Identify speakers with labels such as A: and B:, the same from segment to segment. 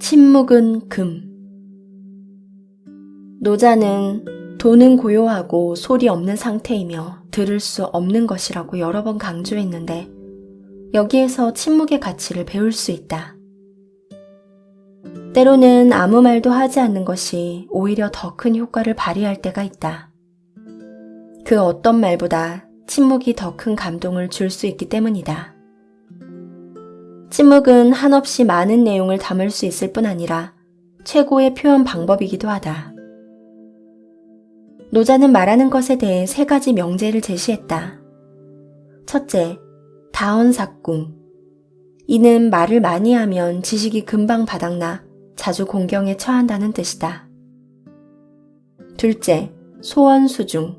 A: 침묵은 금. 노자는 돈은 고요하고 소리 없는 상태이며 들을 수 없는 것이라고 여러 번 강조했는데 여기에서 침묵의 가치를 배울 수 있다. 때로는 아무 말도 하지 않는 것이 오히려 더 큰 효과를 발휘할 때가 있다. 그 어떤 말보다 침묵이 더 큰 감동을 줄 수 있기 때문이다. 침묵은 한없이 많은 내용을 담을 수 있을 뿐 아니라 최고의 표현 방법이기도 하다. 노자는 말하는 것에 대해 3가지 명제를 제시했다. 첫째, 다언삭궁. 이는 말을 많이 하면 지식이 금방 바닥나 자주 공경에 처한다는 뜻이다. 둘째, 소원수중.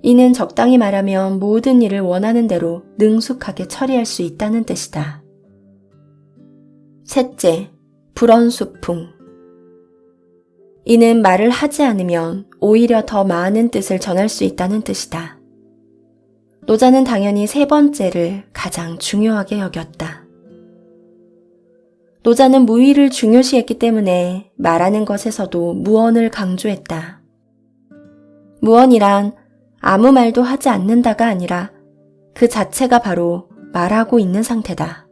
A: 이는 적당히 말하면 모든 일을 원하는 대로 능숙하게 처리할 수 있다는 뜻이다. 셋째, 불언수풍. 이는 말을 하지 않으면 오히려 더 많은 뜻을 전할 수 있다는 뜻이다. 노자는 당연히 3번째를 가장 중요하게 여겼다. 노자는 무의를 중요시했기 때문에 말하는 것에서도 무언을 강조했다. 무언이란 아무 말도 하지 않는다가 아니라 그 자체가 바로 말하고 있는 상태다.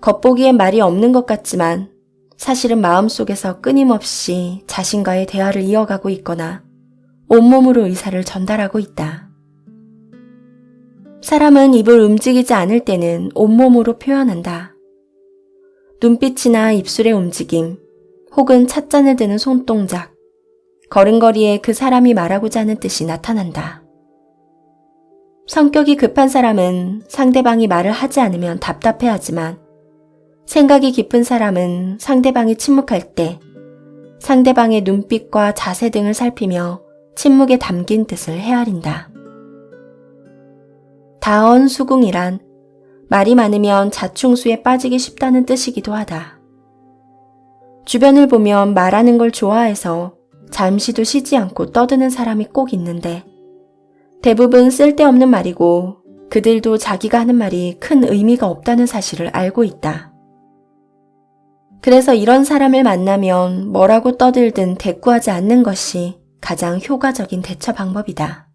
A: 겉보기엔 말이 없는 것 같지만 사실은 마음속에서 끊임없이 자신과의 대화를 이어가고 있거나 온몸으로 의사를 전달하고 있다. 사람은 입을 움직이지 않을 때는 온몸으로 표현한다. 눈빛이나 입술의 움직임, 혹은 찻잔을 드는 손동작, 걸음걸이에 그 사람이 말하고자 하는 뜻이 나타난다. 성격이 급한 사람은 상대방이 말을 하지 않으면 답답해하지만 생각이 깊은 사람은 상대방이 침묵할 때 상대방의 눈빛과 자세 등을 살피며 침묵에 담긴 뜻을 헤아린다. 다언수궁이란 말이 많으면 자충수에 빠지기 쉽다는 뜻이기도 하다. 주변을 보면 말하는 걸 좋아해서 잠시도 쉬지 않고 떠드는 사람이 꼭 있는데 대부분 쓸데없는 말이고 그들도 자기가 하는 말이 큰 의미가 없다는 사실을 알고 있다. 그래서 이런 사람을 만나면 뭐라고 떠들든 대꾸하지 않는 것이 가장 효과적인 대처 방법이다.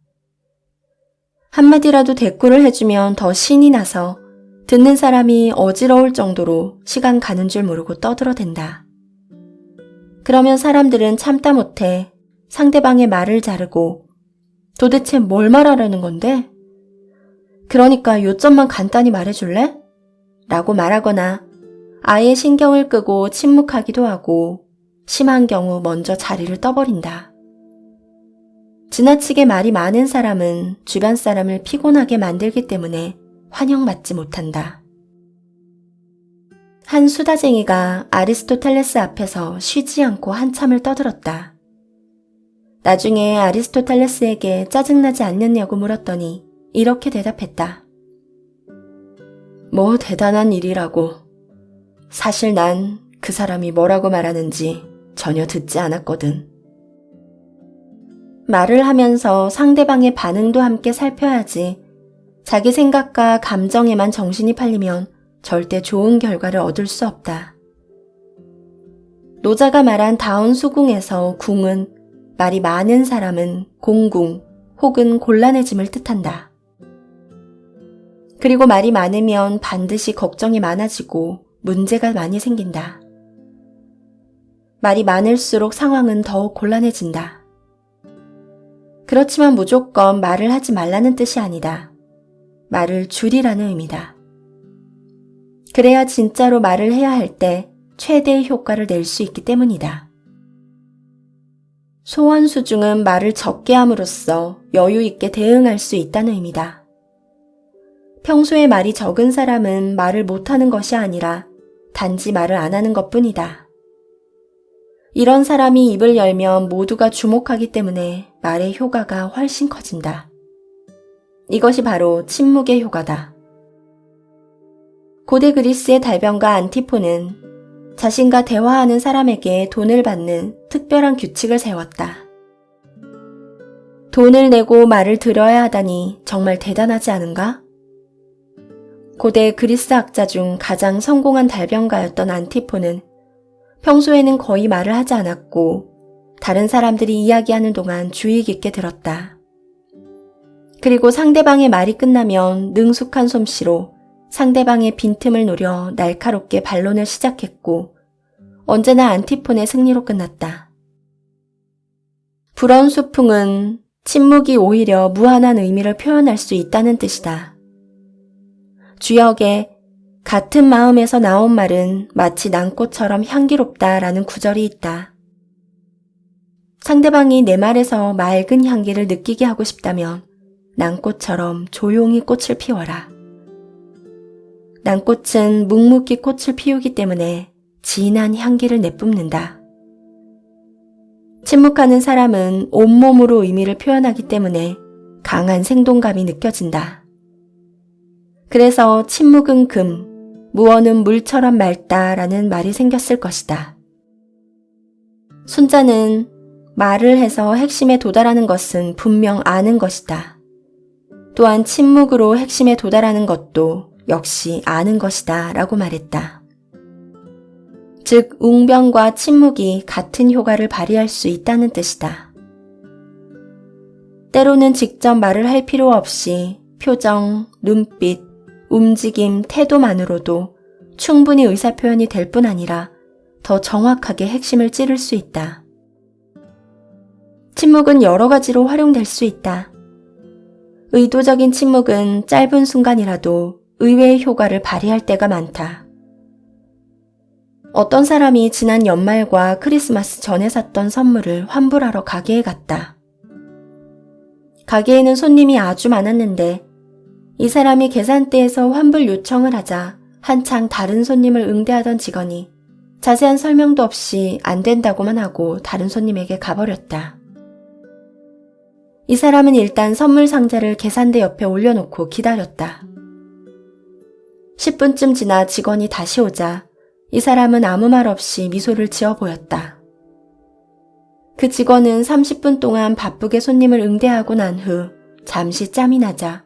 A: 한마디라도 대꾸를 해주면 더 신이 나서 듣는 사람이 어지러울 정도로 시간 가는 줄 모르고 떠들어댄다. 그러면 사람들은 참다 못해 상대방의 말을 자르고 도대체 뭘 말하려는 건데? 그러니까 요점만 간단히 말해줄래? 라고 말하거나 아예 신경을 끄고 침묵하기도 하고 심한 경우 먼저 자리를 떠버린다. 지나치게 말이 많은 사람은 주변 사람을 피곤하게 만들기 때문에 환영받지 못한다. 한 수다쟁이가 아리스토텔레스 앞에서 쉬지 않고 한참을 떠들었다. 나중에 아리스토텔레스에게 짜증나지 않느냐고 물었더니 이렇게 대답했다. 뭐 대단한 일이라고. 사실 난 그 사람이 뭐라고 말하는지 전혀 듣지 않았거든. 말을 하면서 상대방의 반응도 함께 살펴야지 자기 생각과 감정에만 정신이 팔리면 절대 좋은 결과를 얻을 수 없다. 노자가 말한 다언수궁에서 궁은 말이 많은 사람은 공궁 혹은 곤란해짐을 뜻한다. 그리고 말이 많으면 반드시 걱정이 많아지고 문제가 많이 생긴다. 말이 많을수록 상황은 더욱 곤란해진다. 그렇지만 무조건 말을 하지 말라는 뜻이 아니다. 말을 줄이라는 의미다. 그래야 진짜로 말을 해야 할 때 최대의 효과를 낼 수 있기 때문이다. 소원수중은 말을 적게 함으로써 여유 있게 대응할 수 있다는 의미다. 평소에 말이 적은 사람은 말을 못하는 것이 아니라 단지 말을 안 하는 것뿐이다. 이런 사람이 입을 열면 모두가 주목하기 때문에 말의 효과가 훨씬 커진다. 이것이 바로 침묵의 효과다. 고대 그리스의 달변가 안티포는 자신과 대화하는 사람에게 돈을 받는 특별한 규칙을 세웠다. 돈을 내고 말을 들어야 하다니 정말 대단하지 않은가? 고대 그리스 학자 중 가장 성공한 달변가였던 안티포는 평소에는 거의 말을 하지 않았고 다른 사람들이 이야기하는 동안 주의 깊게 들었다. 그리고 상대방의 말이 끝나면 능숙한 솜씨로 상대방의 빈틈을 노려 날카롭게 반론을 시작했고 언제나 안티폰의 승리로 끝났다. 불어운 수풍은 침묵이 오히려 무한한 의미를 표현할 수 있다는 뜻이다. 주역에 같은 마음에서 나온 말은 마치 난꽃처럼 향기롭다라는 구절이 있다. 상대방이 내 말에서 맑은 향기를 느끼게 하고 싶다면 난꽃처럼 조용히 꽃을 피워라. 난꽃은 묵묵히 꽃을 피우기 때문에 진한 향기를 내뿜는다. 침묵하는 사람은 온몸으로 의미를 표현하기 때문에 강한 생동감이 느껴진다. 그래서 침묵은 금, 무언은 물처럼 맑다라는 말이 생겼을 것이다. 순자는 말을 해서 핵심에 도달하는 것은 분명 아는 것이다. 또한 침묵으로 핵심에 도달하는 것도 역시 아는 것이다 라고 말했다. 즉 웅변과 침묵이 같은 효과를 발휘할 수 있다는 뜻이다. 때로는 직접 말을 할 필요 없이 표정, 눈빛, 움직임, 태도만으로도 충분히 의사표현이 될 뿐 아니라 더 정확하게 핵심을 찌를 수 있다. 침묵은 여러 가지로 활용될 수 있다. 의도적인 침묵은 짧은 순간이라도 의외의 효과를 발휘할 때가 많다. 어떤 사람이 지난 연말과 크리스마스 전에 샀던 선물을 환불하러 가게에 갔다. 가게에는 손님이 아주 많았는데 이 사람이 계산대에서 환불 요청을 하자 한창 다른 손님을 응대하던 직원이 자세한 설명도 없이 안 된다고만 하고 다른 손님에게 가버렸다. 이 사람은 일단 선물 상자를 계산대 옆에 올려놓고 기다렸다. 10분쯤 지나 직원이 다시 오자 이 사람은 아무 말 없이 미소를 지어 보였다. 그 직원은 30분 동안 바쁘게 손님을 응대하고 난 후 잠시 짬이 나자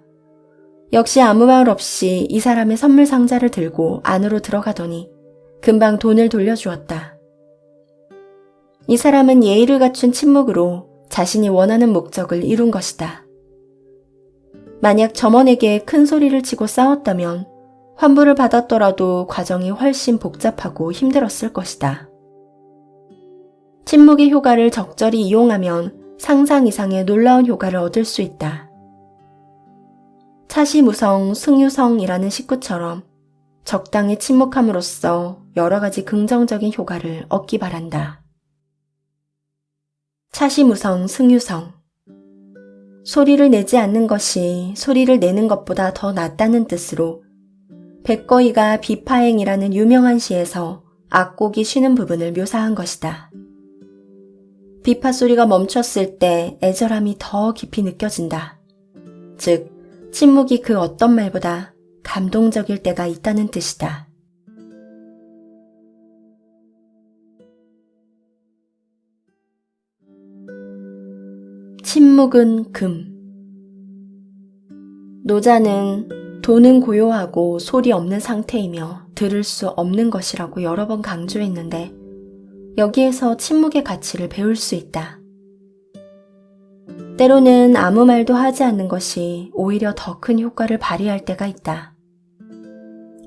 A: 역시 아무 말 없이 이 사람의 선물 상자를 들고 안으로 들어가더니 금방 돈을 돌려주었다. 이 사람은 예의를 갖춘 침묵으로 자신이 원하는 목적을 이룬 것이다. 만약 점원에게 큰 소리를 치고 싸웠다면 환불을 받았더라도 과정이 훨씬 복잡하고 힘들었을 것이다. 침묵의 효과를 적절히 이용하면 상상 이상의 놀라운 효과를 얻을 수 있다. 차시무성, 승유성이라는 식구처럼 적당히 침묵함으로써 여러 가지 긍정적인 효과를 얻기 바란다. 차시무성, 승유성. 소리를 내지 않는 것이 소리를 내는 것보다 더 낫다는 뜻으로 백거이가 비파행이라는 유명한 시에서 악곡이 쉬는 부분을 묘사한 것이다. 비파 소리가 멈췄을 때 애절함이 더 깊이 느껴진다. 즉, 침묵이 그 어떤 말보다 감동적일 때가 있다는 뜻이다. 침묵은 금. 노자는 돈은 고요하고 소리 없는 상태이며 들을 수 없는 것이라고 여러 번 강조했는데 여기에서 침묵의 가치를 배울 수 있다. 때로는 아무 말도 하지 않는 것이 오히려 더 큰 효과를 발휘할 때가 있다.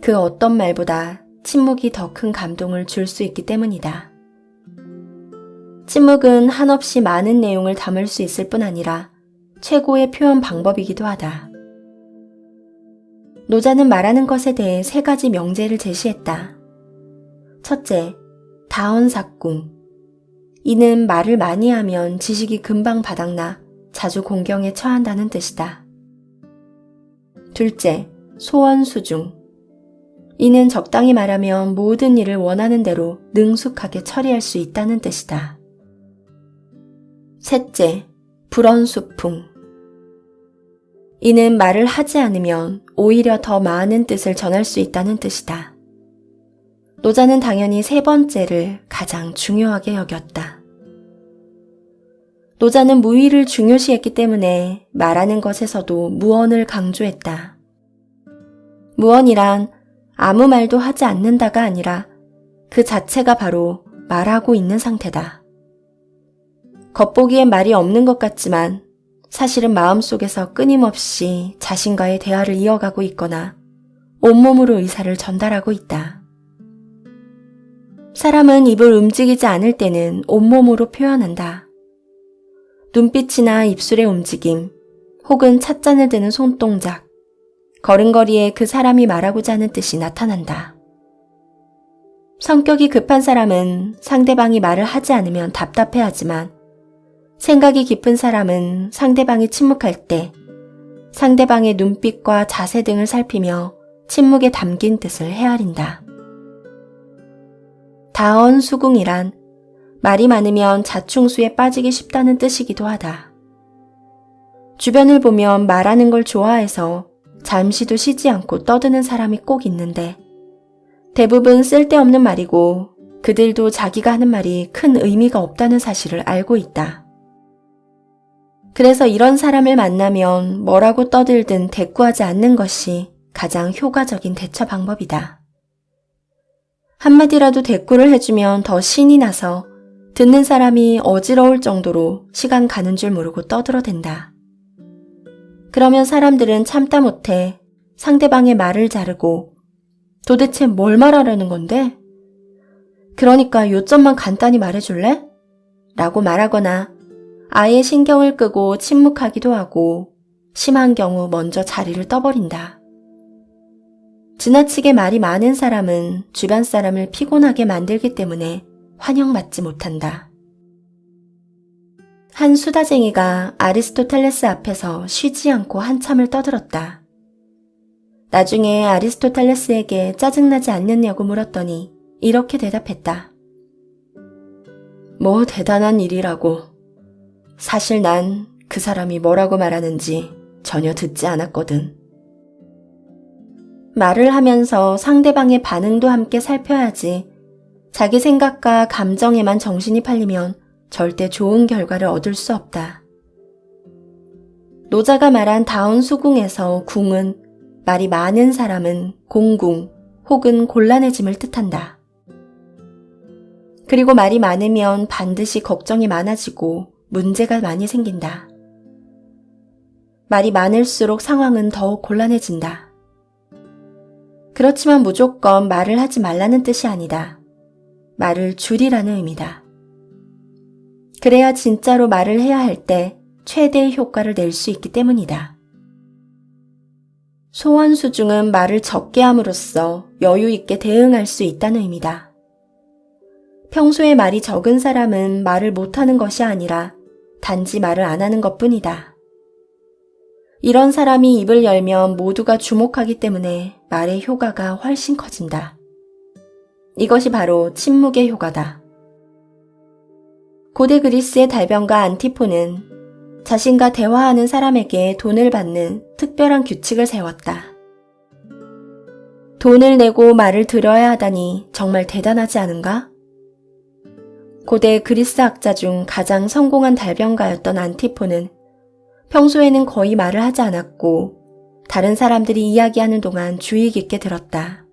A: 그 어떤 말보다 침묵이 더 큰 감동을 줄 수 있기 때문이다. 침묵은 한없이 많은 내용을 담을 수 있을 뿐 아니라 최고의 표현 방법이기도 하다. 노자는 말하는 것에 대해 3가지 명제를 제시했다. 첫째, 다언삭궁. 이는 말을 많이 하면 지식이 금방 바닥나 자주 공경에 처한다는 뜻이다. 둘째, 소원수중. 이는 적당히 말하면 모든 일을 원하는 대로 능숙하게 처리할 수 있다는 뜻이다. 셋째, 불언수풍. 이는 말을 하지 않으면 오히려 더 많은 뜻을 전할 수 있다는 뜻이다. 노자는 당연히 3번째를 가장 중요하게 여겼다. 노자는 무의를 중요시했기 때문에 말하는 것에서도 무언을 강조했다. 무언이란 아무 말도 하지 않는다가 아니라 그 자체가 바로 말하고 있는 상태다. 겉보기엔 말이 없는 것 같지만 사실은 마음속에서 끊임없이 자신과의 대화를 이어가고 있거나 온몸으로 의사를 전달하고 있다. 사람은 입을 움직이지 않을 때는 온몸으로 표현한다. 눈빛이나 입술의 움직임, 혹은 찻잔을 드는 손동작, 걸음걸이에 그 사람이 말하고자 하는 뜻이 나타난다. 성격이 급한 사람은 상대방이 말을 하지 않으면 답답해하지만 생각이 깊은 사람은 상대방이 침묵할 때 상대방의 눈빛과 자세 등을 살피며 침묵에 담긴 뜻을 헤아린다. 다언수궁이란 말이 많으면 자충수에 빠지기 쉽다는 뜻이기도 하다. 주변을 보면 말하는 걸 좋아해서 잠시도 쉬지 않고 떠드는 사람이 꼭 있는데 대부분 쓸데없는 말이고 그들도 자기가 하는 말이 큰 의미가 없다는 사실을 알고 있다. 그래서 이런 사람을 만나면 뭐라고 떠들든 대꾸하지 않는 것이 가장 효과적인 대처 방법이다. 한마디라도 대꾸를 해주면 더 신이 나서 듣는 사람이 어지러울 정도로 시간 가는 줄 모르고 떠들어댄다. 그러면 사람들은 참다 못해 상대방의 말을 자르고 도대체 뭘 말하려는 건데? 그러니까 요점만 간단히 말해줄래? 라고 말하거나 아예 신경을 끄고 침묵하기도 하고 심한 경우 먼저 자리를 떠버린다. 지나치게 말이 많은 사람은 주변 사람을 피곤하게 만들기 때문에 환영받지 못한다. 한 수다쟁이가 아리스토텔레스 앞에서 쉬지 않고 한참을 떠들었다. 나중에 아리스토텔레스에게 짜증나지 않느냐고 물었더니 이렇게 대답했다. 뭐 대단한 일이라고. 사실 난 그 사람이 뭐라고 말하는지 전혀 듣지 않았거든. 말을 하면서 상대방의 반응도 함께 살펴야지 자기 생각과 감정에만 정신이 팔리면 절대 좋은 결과를 얻을 수 없다. 노자가 말한 다운수궁에서 궁은 말이 많은 사람은 공궁 혹은 곤란해짐을 뜻한다. 그리고 말이 많으면 반드시 걱정이 많아지고 문제가 많이 생긴다. 말이 많을수록 상황은 더욱 곤란해진다. 그렇지만 무조건 말을 하지 말라는 뜻이 아니다. 말을 줄이라는 의미다. 그래야 진짜로 말을 해야 할 때 최대의 효과를 낼 수 있기 때문이다. 소원수중은 말을 적게 함으로써 여유 있게 대응할 수 있다는 의미다. 평소에 말이 적은 사람은 말을 못하는 것이 아니라 단지 말을 안 하는 것뿐이다. 이런 사람이 입을 열면 모두가 주목하기 때문에 말의 효과가 훨씬 커진다. 이것이 바로 침묵의 효과다. 고대 그리스의 달변가 안티포는 자신과 대화하는 사람에게 돈을 받는 특별한 규칙을 세웠다. 돈을 내고 말을 들어야 하다니 정말 대단하지 않은가? 고대 그리스 학자 중 가장 성공한 달변가였던 안티포는 평소에는 거의 말을 하지 않았고 다른 사람들이 이야기하는 동안 주의 깊게 들었다.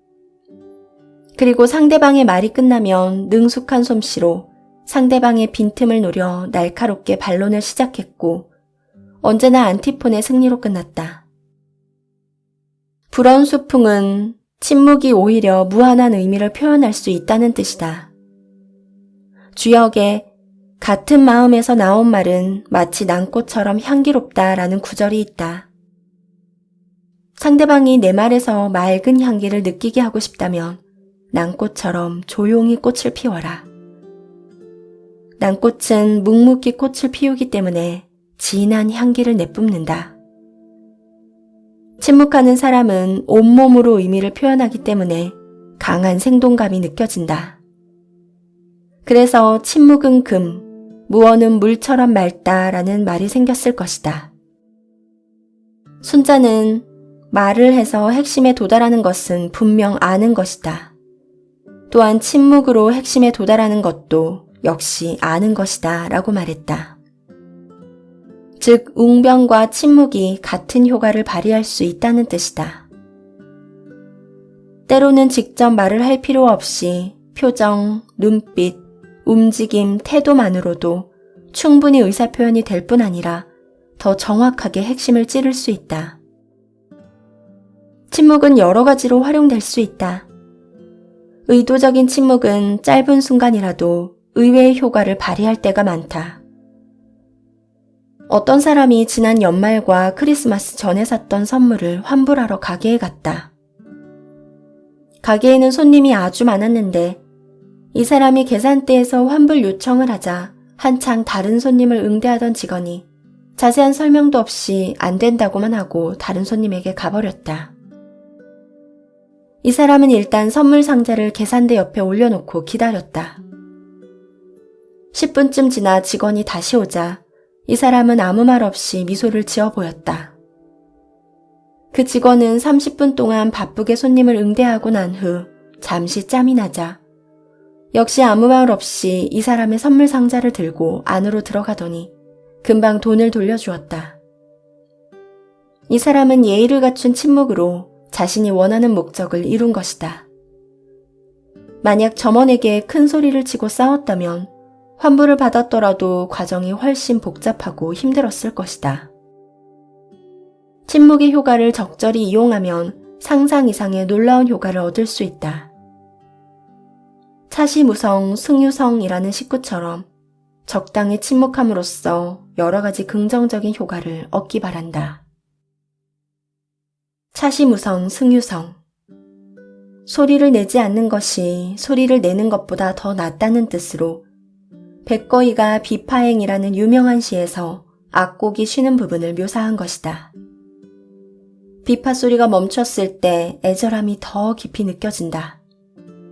A: 그리고 상대방의 말이 끝나면 능숙한 솜씨로 상대방의 빈틈을 노려 날카롭게 반론을 시작했고 언제나 안티폰의 승리로 끝났다. 불언수풍은 침묵이 오히려 무한한 의미를 표현할 수 있다는 뜻이다. 주역에 같은 마음에서 나온 말은 마치 난꽃처럼 향기롭다라는 구절이 있다. 상대방이 내 말에서 맑은 향기를 느끼게 하고 싶다면 난꽃처럼 조용히 꽃을 피워라. 난꽃은 묵묵히 꽃을 피우기 때문에 진한 향기를 내뿜는다. 침묵하는 사람은 온몸으로 의미를 표현하기 때문에 강한 생동감이 느껴진다. 그래서 침묵은 금, 무언은 물처럼 맑다라는 말이 생겼을 것이다. 순자는 말을 해서 핵심에 도달하는 것은 분명 아는 것이다. 또한 침묵으로 핵심에 도달하는 것도 역시 아는 것이다 라고 말했다. 즉 웅변과 침묵이 같은 효과를 발휘할 수 있다는 뜻이다. 때로는 직접 말을 할 필요 없이 표정, 눈빛, 움직임, 태도만으로도 충분히 의사표현이 될 뿐 아니라 더 정확하게 핵심을 찌를 수 있다. 침묵은 여러 가지로 활용될 수 있다. 의도적인 침묵은 짧은 순간이라도 의외의 효과를 발휘할 때가 많다. 어떤 사람이 지난 연말과 크리스마스 전에 샀던 선물을 환불하러 가게에 갔다. 가게에는 손님이 아주 많았는데 이 사람이 계산대에서 환불 요청을 하자 한창 다른 손님을 응대하던 직원이 자세한 설명도 없이 안 된다고만 하고 다른 손님에게 가버렸다. 이 사람은 일단 선물 상자를 계산대 옆에 올려놓고 기다렸다. 10분쯤 지나 직원이 다시 오자 이 사람은 아무 말 없이 미소를 지어 보였다. 그 직원은 30분 동안 바쁘게 손님을 응대하고 난 후 잠시 짬이 나자 역시 아무 말 없이 이 사람의 선물 상자를 들고 안으로 들어가더니 금방 돈을 돌려주었다. 이 사람은 예의를 갖춘 침묵으로 자신이 원하는 목적을 이룬 것이다. 만약 점원에게 큰 소리를 치고 싸웠다면 환불을 받았더라도 과정이 훨씬 복잡하고 힘들었을 것이다. 침묵의 효과를 적절히 이용하면 상상 이상의 놀라운 효과를 얻을 수 있다. 차시무성, 승유성이라는 식구처럼 적당히 침묵함으로써 여러 가지 긍정적인 효과를 얻기 바란다. 차시무성, 승유성. 소리를 내지 않는 것이 소리를 내는 것보다 더 낫다는 뜻으로 백거이가 비파행이라는 유명한 시에서 악곡이 쉬는 부분을 묘사한 것이다. 비파 소리가 멈췄을 때 애절함이 더 깊이 느껴진다.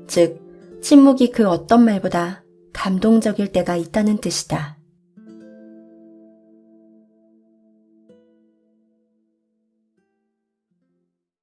A: 즉, 침묵이 그 어떤 말보다 감동적일 때가 있다는 뜻이다.